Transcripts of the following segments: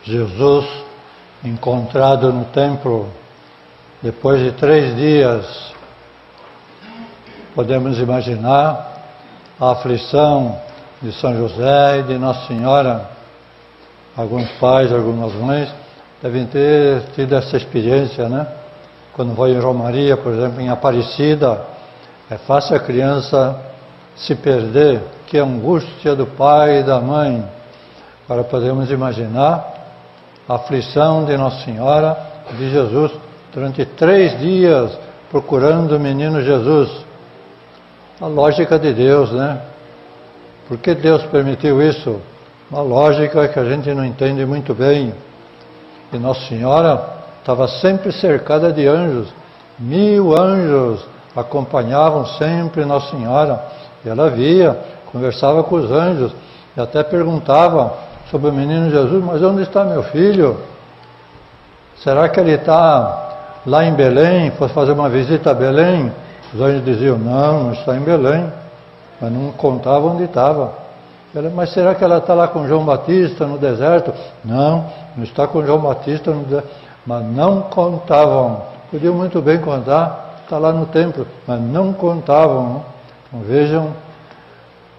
Jesus, encontrado no templo, depois de 3 dias, podemos imaginar a aflição de São José e de Nossa Senhora. Alguns pais, algumas mães devem ter tido essa experiência, né? Quando vai em Romaria, por exemplo, em Aparecida, é fácil a criança se perder, que angústia do pai e da mãe. Agora podemos imaginar a aflição de Nossa Senhora e de Jesus durante 3 dias procurando o menino Jesus. A lógica de Deus, né? Por que Deus permitiu isso? Uma lógica que a gente não entende muito bem. E Nossa Senhora estava sempre cercada de anjos. 1000 anjos acompanhavam sempre Nossa Senhora. E ela via, conversava com os anjos e até perguntava sobre o menino Jesus: mas onde está meu filho? Será que ele está lá em Belém? Fosse fazer uma visita a Belém? Os anjos diziam: não está em Belém. Mas não contavam onde estava. Mas será que ela está lá com João Batista no deserto? Não está com João Batista no deserto. Mas não contavam. Podiam muito bem contar, está lá no templo, mas não contavam. Então vejam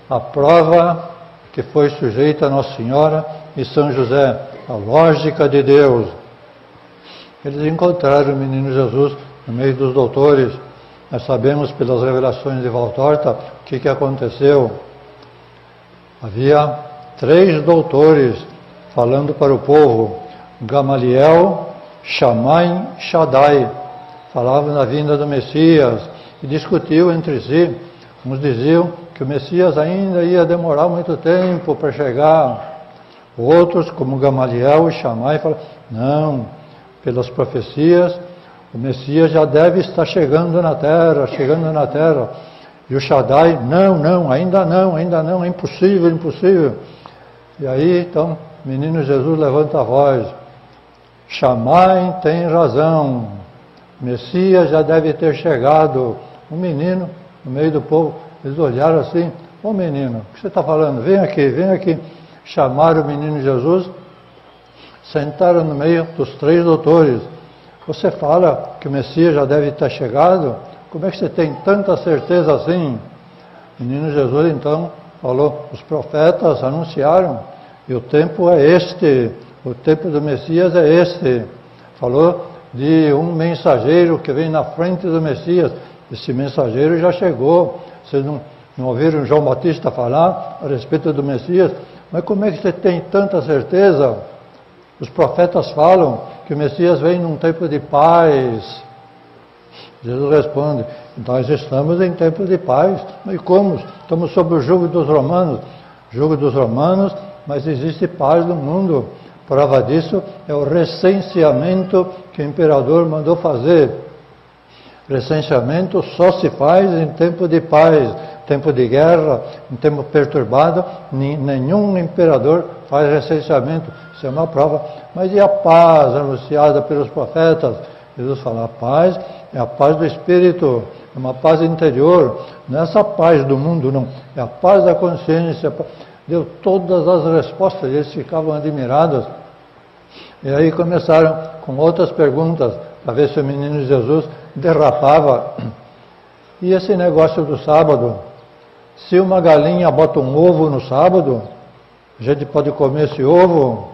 a prova que foi sujeita a Nossa Senhora e São José, a lógica de Deus. Eles encontraram o menino Jesus no meio dos doutores. Nós sabemos pelas revelações de Valtorta o que aconteceu. Havia 3 doutores falando para o povo: Gamaliel, Shammai, Shaddai. Falavam da vinda do Messias e discutiam entre si. Uns diziam que o Messias ainda ia demorar muito tempo para chegar. Outros, como Gamaliel e Shammai, falavam: não, pelas profecias, o Messias já deve estar chegando na terra. E o Shaddai: ainda não, é impossível. E aí, então, o menino Jesus levanta a voz: Shammai tem razão, o Messias já deve ter chegado. Um menino no meio do povo, eles olharam assim: ô menino, o que você está falando? Vem aqui. Chamaram o menino Jesus, sentaram no meio dos 3 doutores. Você fala que o Messias já deve ter chegado? Como é que você tem tanta certeza assim? O menino Jesus então falou: os profetas anunciaram, e o tempo é este, o tempo do Messias é este. Falou de um mensageiro que vem na frente do Messias. Esse mensageiro já chegou. Vocês não ouviram João Batista falar a respeito do Messias? Mas como é que você tem tanta certeza? Os profetas falam que o Messias vem num tempo de paz. Jesus responde: nós estamos em tempo de paz. E como? Estamos sob o jugo dos romanos, mas existe paz no mundo. Prova disso é o recenseamento que o imperador mandou fazer. Recenseamento só se faz em tempo de paz. Tempo de guerra, em tempo perturbado, nenhum imperador faz recenseamento. Isso é uma prova. Mas e a paz anunciada pelos profetas? Jesus fala: a paz é a paz do Espírito, é uma paz interior, não é essa paz do mundo, não. É a paz da consciência. Deu todas as respostas, eles ficavam admirados. E aí começaram com outras perguntas, para ver se o menino Jesus derrapava. E esse negócio do sábado? Se uma galinha bota um ovo no sábado, a gente pode comer esse ovo?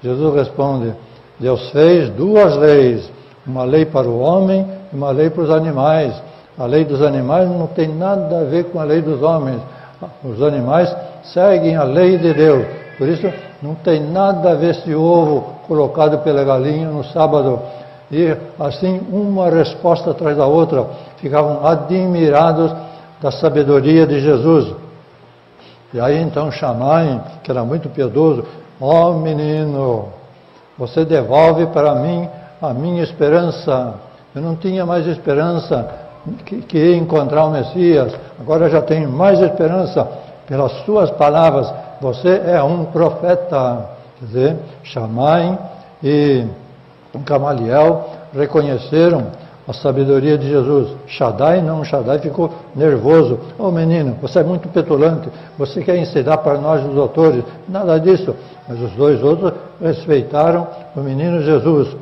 Jesus responde: Deus fez 2 leis, uma lei para o homem e uma lei para os animais. A lei dos animais não tem nada a ver com a lei dos homens. Os animais seguem a lei de Deus. Por isso, não tem nada a ver esse ovo colocado pela galinha no sábado. E assim, uma resposta atrás da outra. Ficavam admirados da sabedoria de Jesus. E aí então Shammai, que era muito piedoso: ó menino, você devolve para mim a minha esperança. Eu não tinha mais esperança que ia encontrar o Messias, agora já tenho mais esperança pelas suas palavras. Você é um profeta. Quer dizer, Shammai e Gamaliel reconheceram a sabedoria de Jesus. Shaddai não, Shaddai ficou nervoso. Ô menino, você é muito petulante, você quer ensinar para nós os doutores. Nada disso. Mas os dois outros respeitaram o menino Jesus.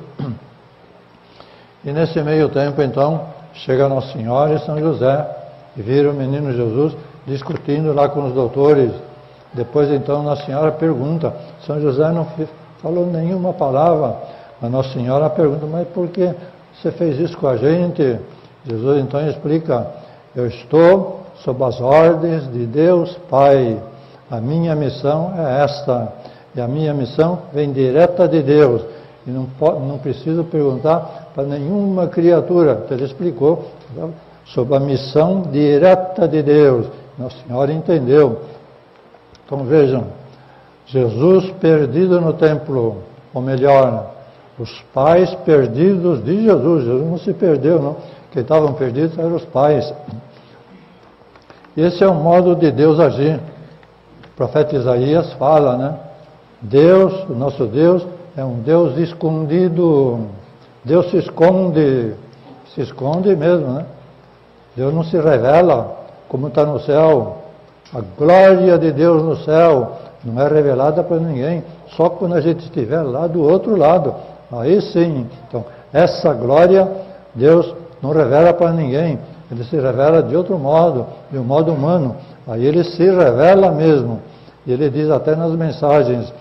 E nesse meio tempo, então, chega Nossa Senhora e São José e viram o menino Jesus discutindo lá com os doutores. Depois, então, Nossa Senhora pergunta. São José não falou nenhuma palavra. A Nossa Senhora pergunta, mas por que você fez isso com a gente? Jesus, então, explica, eu estou sob as ordens de Deus Pai. A minha missão é esta. E a minha missão vem direta de Deus. E não preciso perguntar para nenhuma criatura. Então, ele explicou sobre a missão direta de Deus. Nossa Senhora entendeu. Então vejam, Jesus perdido no templo, ou melhor, os pais perdidos de Jesus. Jesus não se perdeu, não. Quem estavam perdidos eram os pais. Esse é o modo de Deus agir. O profeta Isaías fala, né? Deus, o nosso Deus, é um Deus escondido. Deus se esconde mesmo, né? Deus não se revela como está no céu. A glória de Deus no céu não é revelada para ninguém, só quando a gente estiver lá do outro lado. Aí sim. Então, essa glória Deus não revela para ninguém. Ele se revela de outro modo, de um modo humano. Aí ele se revela mesmo. E ele diz até nas mensagens,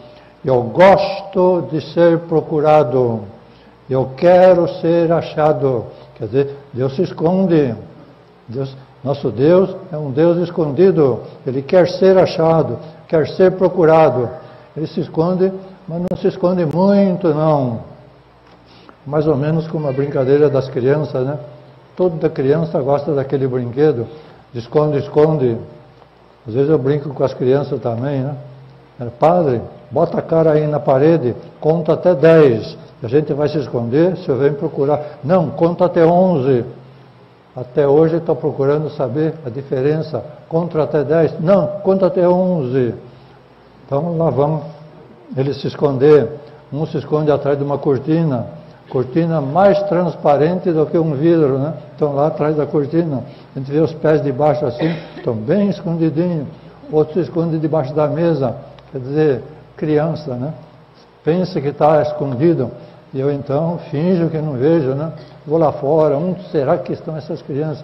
eu gosto de ser procurado, eu quero ser achado. Quer dizer, Deus se esconde. Nosso Deus é um Deus escondido. Ele quer ser achado, quer ser procurado. Ele se esconde, mas não se esconde muito, não. Mais ou menos como a brincadeira das crianças, né? Toda criança gosta daquele brinquedo, de esconde, esconde. Às vezes eu brinco com as crianças também, né? Padre, bota a cara aí na parede, conta até 10. A gente vai se esconder, se eu venho procurar. Não, conta até 11. Até hoje estou procurando saber a diferença. Conta até 10. Não, conta até 11. Então lá vão eles se esconder. Um se esconde atrás de uma cortina. Cortina mais transparente do que um vidro, né? Estão lá atrás da cortina. A gente vê os pés de baixo assim, estão bem escondidinhos. Outro se esconde debaixo da mesa. Quer dizer, criança, né? Pensa que está escondido. E eu então finjo que não vejo, né? Vou lá fora, onde será que estão essas crianças?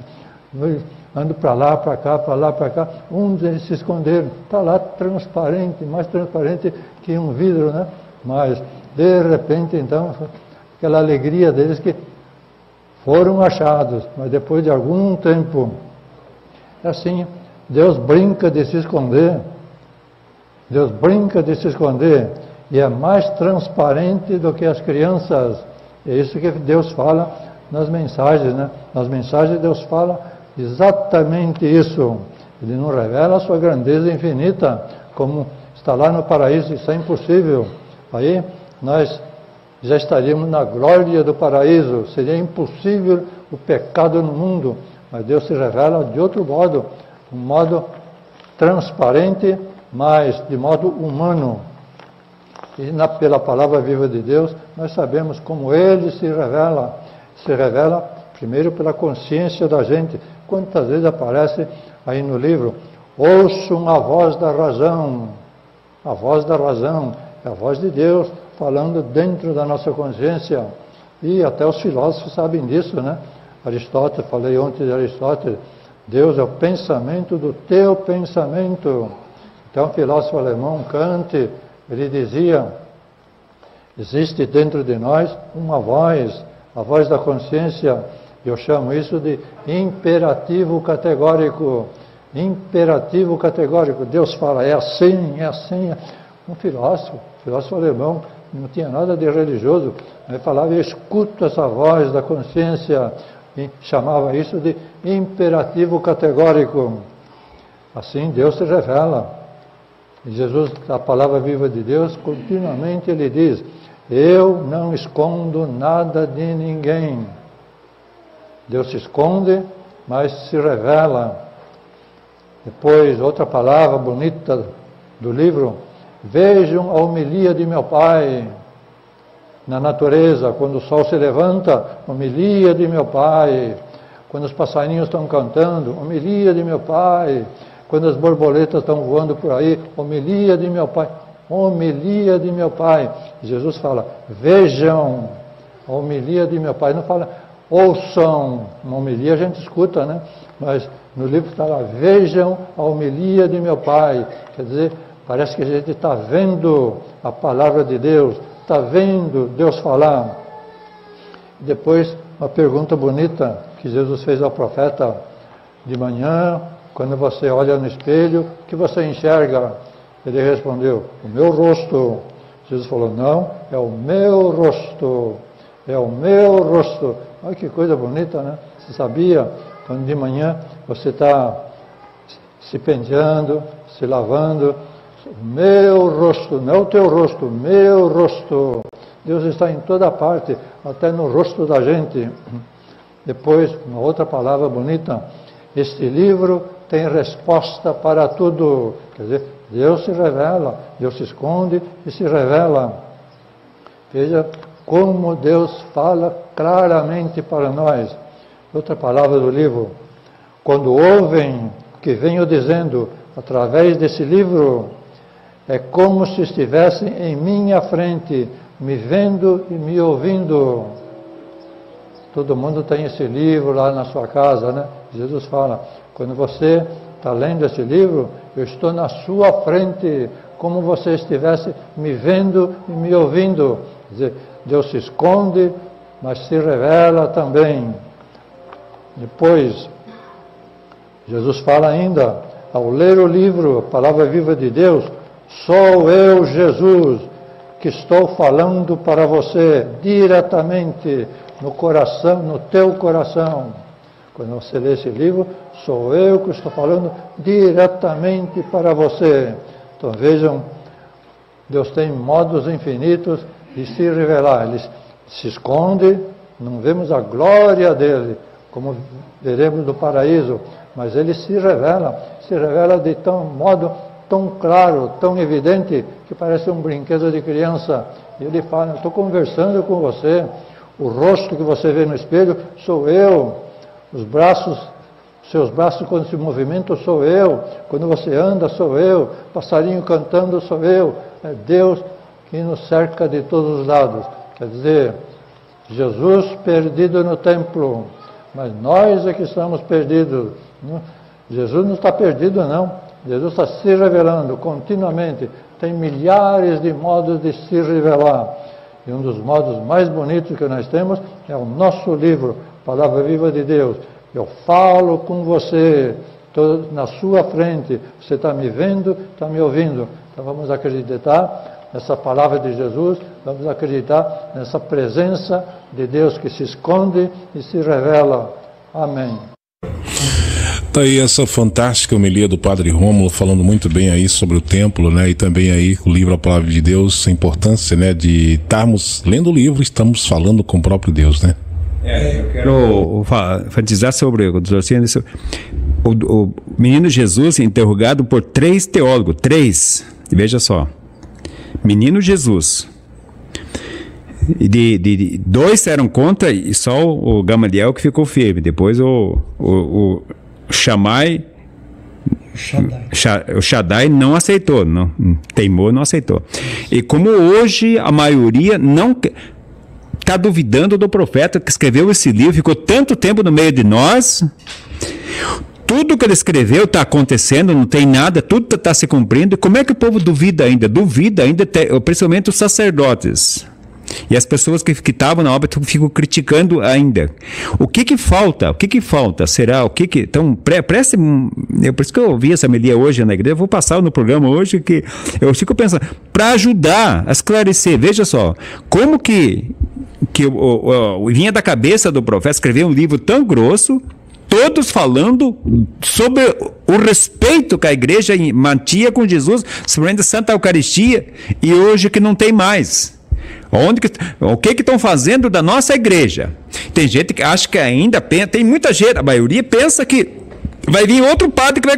Eu ando para lá, para cá, para lá, para cá. Onde eles se esconderam? Está lá transparente, mais transparente que um vidro, né? Mas, de repente, então, aquela alegria deles que foram achados. Mas depois de algum tempo, é assim, Deus brinca de se esconder. Deus brinca de se esconder. E é mais transparente do que as crianças. É isso que Deus fala nas mensagens, né? Nas mensagens Deus fala exatamente isso. Ele não revela a sua grandeza infinita, como está lá no paraíso, isso é impossível. Aí nós já estaríamos na glória do paraíso, seria impossível o pecado no mundo, mas Deus se revela de outro modo, um modo transparente, mas de modo humano. E pela palavra viva de Deus, nós sabemos como Ele se revela. Se revela primeiro pela consciência da gente. Quantas vezes aparece aí no livro, ouçam a voz da razão. A voz da razão é a voz de Deus falando dentro da nossa consciência. E até os filósofos sabem disso, né? Aristóteles, falei ontem de Aristóteles, Deus é o pensamento do teu pensamento. Então, o filósofo alemão Kant, ele dizia, existe dentro de nós uma voz, a voz da consciência, eu chamo isso de imperativo categórico. Imperativo categórico. Deus fala, é assim, é assim. Um filósofo alemão, não tinha nada de religioso, ele falava, eu escuto essa voz da consciência, e chamava isso de imperativo categórico. Assim Deus se revela. E Jesus, a palavra viva de Deus, continuamente ele diz, eu não escondo nada de ninguém. Deus se esconde, mas se revela. Depois, outra palavra bonita do livro, vejam a homilia de meu Pai. Na natureza, quando o sol se levanta, homilia de meu Pai. Quando os passarinhos estão cantando, homilia de meu Pai. Quando as borboletas estão voando por aí, homilia de meu Pai. Homilia de meu Pai. Jesus fala, vejam a homilia de meu Pai. Não fala, ouçam. Uma homilia a gente escuta, né? Mas no livro está lá, vejam a homilia de meu Pai. Quer dizer, parece que a gente está vendo a palavra de Deus, está vendo Deus falar. Depois, uma pergunta bonita que Jesus fez ao profeta de manhã, quando você olha no espelho, o que você enxerga? Ele respondeu, o meu rosto. Jesus falou, não, é o meu rosto, é o meu rosto. Olha que coisa bonita, né? Você sabia, quando de manhã você está se penteando, se lavando, meu rosto, não é o teu rosto, meu rosto. Deus está em toda parte, até no rosto da gente. Depois, uma outra palavra bonita, este livro tem resposta para tudo. Quer dizer, Deus se revela, Deus se esconde e se revela. Veja como Deus fala claramente para nós. Outra palavra do livro, quando ouvem o que venho dizendo através desse livro, é como se estivessem em minha frente, me vendo e me ouvindo. Todo mundo tem esse livro lá na sua casa, né? Jesus fala, quando você está lendo esse livro, eu estou na sua frente, como você estivesse me vendo e me ouvindo. Quer dizer, Deus se esconde, mas se revela também. Depois, Jesus fala ainda, ao ler o livro, a palavra viva de Deus, sou eu, Jesus, que estou falando para você diretamente no coração, no teu coração. Quando você lê esse livro, sou eu que estou falando diretamente para você. Então vejam, Deus tem modos infinitos de se revelar. Ele se esconde, não vemos a glória dele, como veremos no paraíso, mas ele se revela de modo tão claro, tão evidente, que parece um brinquedo de criança. E ele fala, estou conversando com você, o rosto que você vê no espelho sou eu, os braços, seus braços quando se movimentam sou eu, quando você anda sou eu, passarinho cantando sou eu, é Deus que nos cerca de todos os lados. Quer dizer, Jesus perdido no templo, mas nós é que estamos perdidos. Jesus não está perdido não, Jesus está se revelando continuamente, tem milhares de modos de se revelar. E um dos modos mais bonitos que nós temos é o nosso livro, Palavra Viva de Deus. Eu falo com você, estou na sua frente, você está me vendo, está me ouvindo. Então vamos acreditar nessa palavra de Jesus, vamos acreditar nessa presença de Deus que se esconde e se revela. Amém. Tá aí essa fantástica homilia do Padre Rômulo, falando muito bem aí sobre o templo, né? E também aí o livro A Palavra de Deus, a importância, né? De estarmos lendo o livro, estamos falando com o próprio Deus, né? Eu quero enfatizar sobre o menino Jesus interrogado por 3 teólogos, 3, veja só, menino Jesus, e de 2 eram contra e só o Gamaliel que ficou firme. Depois o Shammai, o Shaddai não aceitou, não, teimou, não aceitou. E como hoje a maioria não está duvidando do profeta que escreveu esse livro, ficou tanto tempo no meio de nós, tudo que ele escreveu está acontecendo, não tem nada, tudo está se cumprindo. E como é que o povo duvida ainda? Duvida ainda, principalmente os sacerdotes. E as pessoas que estavam na obra ficam criticando ainda. O que falta? O que falta? Será? Então, preste... Por isso que eu ouvi essa homilia hoje na igreja, eu vou passar no programa hoje, que eu fico pensando, para ajudar a esclarecer, veja só, como que vinha da cabeça do profeta escrever um livro tão grosso, todos falando sobre o respeito que a igreja mantinha com Jesus, sobre a Santa Eucaristia, e hoje que não tem mais. O que estão fazendo da nossa igreja? Tem gente que acha que ainda pensa, tem muita gente, a maioria pensa que vai vir outro padre que vai